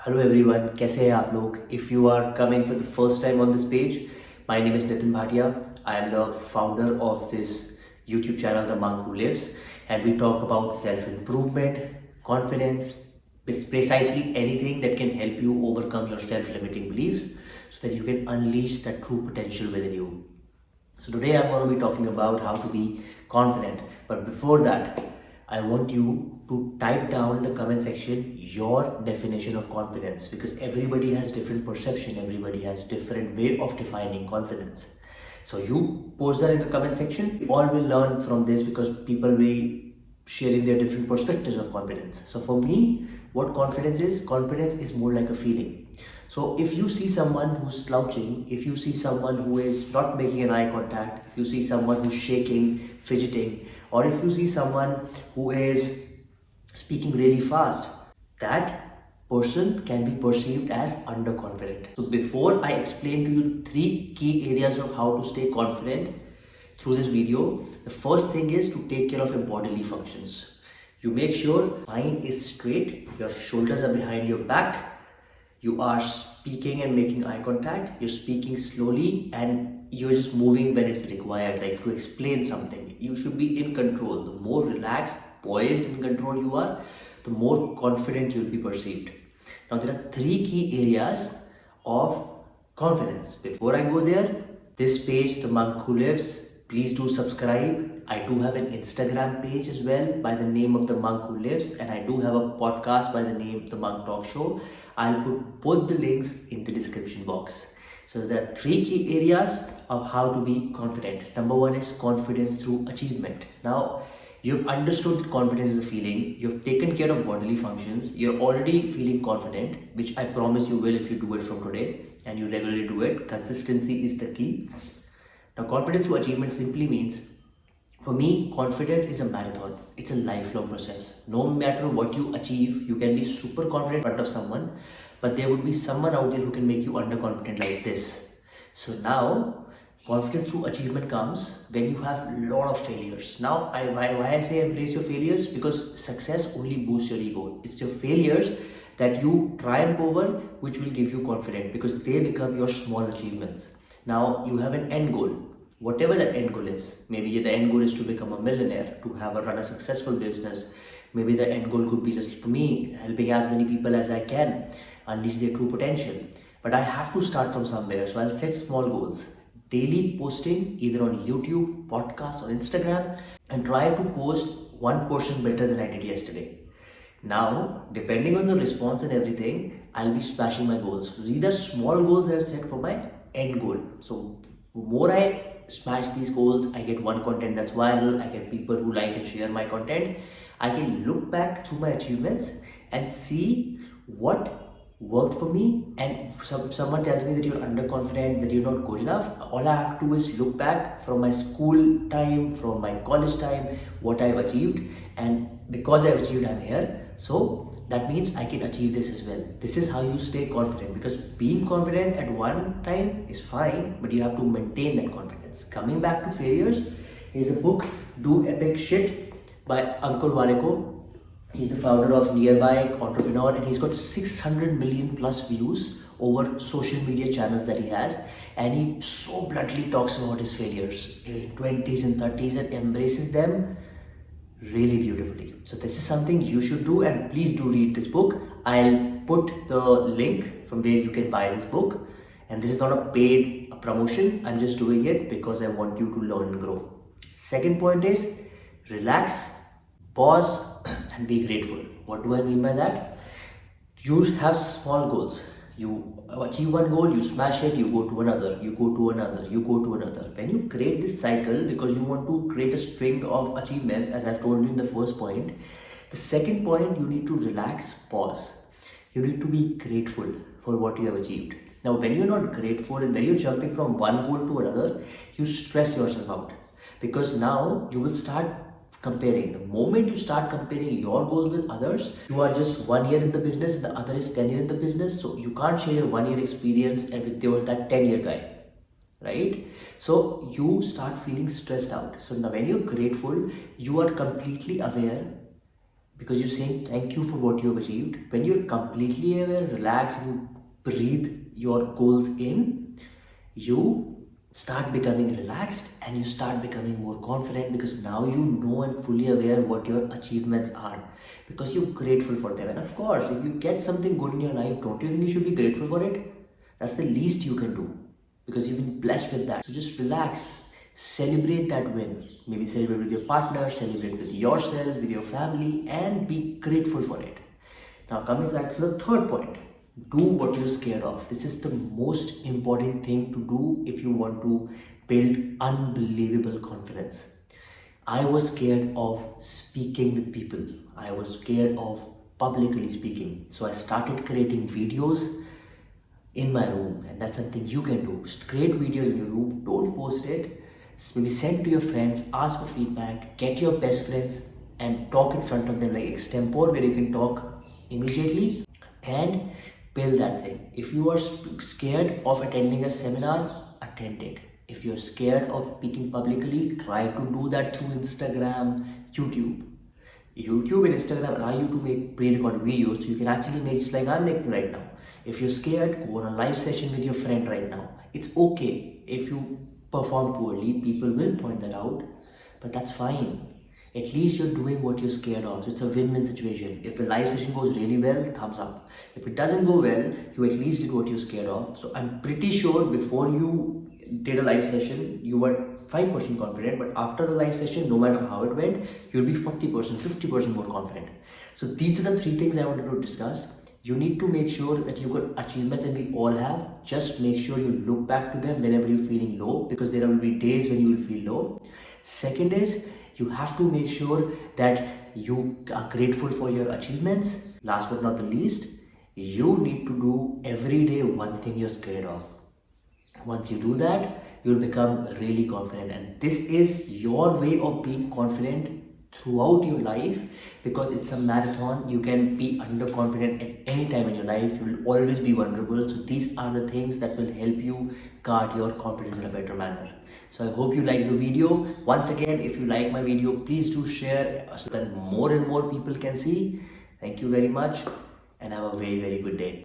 Hello everyone, कैसे हैं आप लोग? If you are coming for the first time on this page, my name is Nitin Bhatia. I am the founder of this YouTube channel, The Monk Who Lives, and we talk about self-improvement, confidence, precisely anything that can help you overcome your self-limiting beliefs so that you can unleash that true potential within you. So today I'm going to be talking about how to be confident. But before that, I want you to type down in the comment section your definition of confidence, because everybody has different perception, everybody has different way of defining confidence. So you post that in the comment section. We all will learn from this because people will be sharing their different perspectives of confidence. So for me, what confidence is more like a feeling. So if you see someone who's slouching, if you see someone who is not making an eye contact, if you see someone who's shaking, fidgeting, or if you see someone who is speaking really fast, that person can be perceived as underconfident. So before I explain to you three key areas of how to stay confident through this video, the first thing is to take care of your bodily functions. You make sure spine is straight, your shoulders are behind your back, you are speaking and making eye contact, you're speaking slowly, and you're just moving when it's required, like to explain something. You should be in control. The more relaxed, poised, and in control you are, the more confident you'll be perceived. Now, there are three key areas of confidence. Before I go there, this page, The Monk Who Lives, please do subscribe. I do have an Instagram page as well by the name of The Monk Who Lives, and I do have a podcast by the name The Monk Talk Show. I'll put both the links in the description box. So there are three key areas of how to be confident. Number one is confidence through achievement. Now, you've understood that confidence is a feeling, you've taken care of bodily functions, you're already feeling confident, which I promise you will if you do it from today and you regularly do it. Consistency is the key. Now, confidence through achievement simply means, for me, confidence is a marathon. It's a lifelong process. No matter what you achieve, you can be super confident in front of someone, but there would be someone out there who can make you underconfident like this. So now, confidence through achievement comes when you have a lot of failures. Now, why I say embrace your failures? Because success only boosts your ego. It's your failures that you triumph over which will give you confidence, because they become your small achievements. Now, you have an end goal. Whatever that end goal is, maybe the end goal is to become a millionaire, to have run a successful business. Maybe the end goal could be just to me helping as many people as I can unleash their true potential. But I have to start from somewhere, so I'll set small goals. Daily posting either on YouTube, podcast, or Instagram, and try to post 1% better than I did yesterday. Now, depending on the response and everything, I'll be smashing my goals. So these are small goals that I've set for my end goal. So more I smash these goals, I get one content that's viral, I get people who like and share my content. I can look back through my achievements and see what worked for me. And someone tells me that you're underconfident, that you're not good enough, all I have to do is look back from my school time, from my college time, what I've achieved. And because I've achieved, I'm here. So that means I can achieve this as well. This is how you stay confident, because being confident at one time is fine, but you have to maintain that confidence. Coming back to failures, here's a book, Do Epic Shit by Uncle Wareko. He's the founder of Nearby Entrepreneur, and he's got 600 million plus views over social media channels that he has. And he so bluntly talks about his failures in 20s and 30s and embraces them really beautifully. So this is something you should do, and please do read this book. I'll put the link from where you can buy this book. And this is not a paid promotion. I'm just doing it because I want you to learn and grow. Second point is relax, pause, and be grateful. What do I mean by that? You have small goals. You achieve one goal, you smash it, you go to another, you go to another, you go to another. When you create this cycle, because you want to create a string of achievements, as I've told you in the first point, the second point, you need to relax, pause. You need to be grateful for what you have achieved. Now, when you're not grateful and when you're jumping from one goal to another, you stress yourself out, because now you will start comparing. The moment you start comparing your goals with others, you are just 1 year in the business, the other is 10 years in the business, so you can't share your 1 year experience and with that 10-year guy, right? So you start feeling stressed out. So now when you're grateful, you are completely aware, because you're saying thank you for what you have achieved. When you're completely aware, relaxed, and you breathe your goals in, you start becoming relaxed and you start becoming more confident, because now you know and fully aware what your achievements are, because you're grateful for them. And of course, if you get something good in your life, don't you think you should be grateful for it? That's the least you can do, because you've been blessed with that. So just relax, celebrate that win. Maybe celebrate with your partner, celebrate with yourself, with your family, and be grateful for it. Now, coming back to the third point, do what you're scared of. This is the most important thing to do if you want to build unbelievable confidence. I was scared of speaking with people. I was scared of publicly speaking. So I started creating videos in my room, and that's something you can do. Just create videos in your room, don't post it. Maybe send to your friends, ask for feedback, get your best friends and talk in front of them like extempore, where you can talk immediately and build that thing. If you are scared of attending a seminar, attend it. If you're scared of speaking publicly, try to do that through Instagram, YouTube. YouTube and Instagram allow you to make pre-recorded videos, so you can actually make just like I'm making right now. If you're scared, go on a live session with your friend right now. It's okay if you perform poorly, people will point that out, but that's fine. At least you're doing what you're scared of. So it's a win-win situation. If the live session goes really well, thumbs up. If it doesn't go well, you at least did what you're scared of. So I'm pretty sure before you did a live session, you were 5% confident, but after the live session, no matter how it went, you'll be 40%, 50% more confident. So these are the three things I wanted to discuss. You need to make sure that you've got achievements, and we all have. Just make sure you look back to them whenever you're feeling low, because there will be days when you will feel low. Second is, you have to make sure that you are grateful for your achievements. Last but not the least, you need to do every day one thing you're scared of. Once you do that, you'll become really confident, and this is your way of being confident throughout your life, because it's a marathon. You can be underconfident at any time in your life. You will always be vulnerable. So these are the things that will help you guard your confidence in a better manner. So I hope you like the video. Once again, if you like my video, please do share so that more and more people can see. Thank you very much, and have a very good day.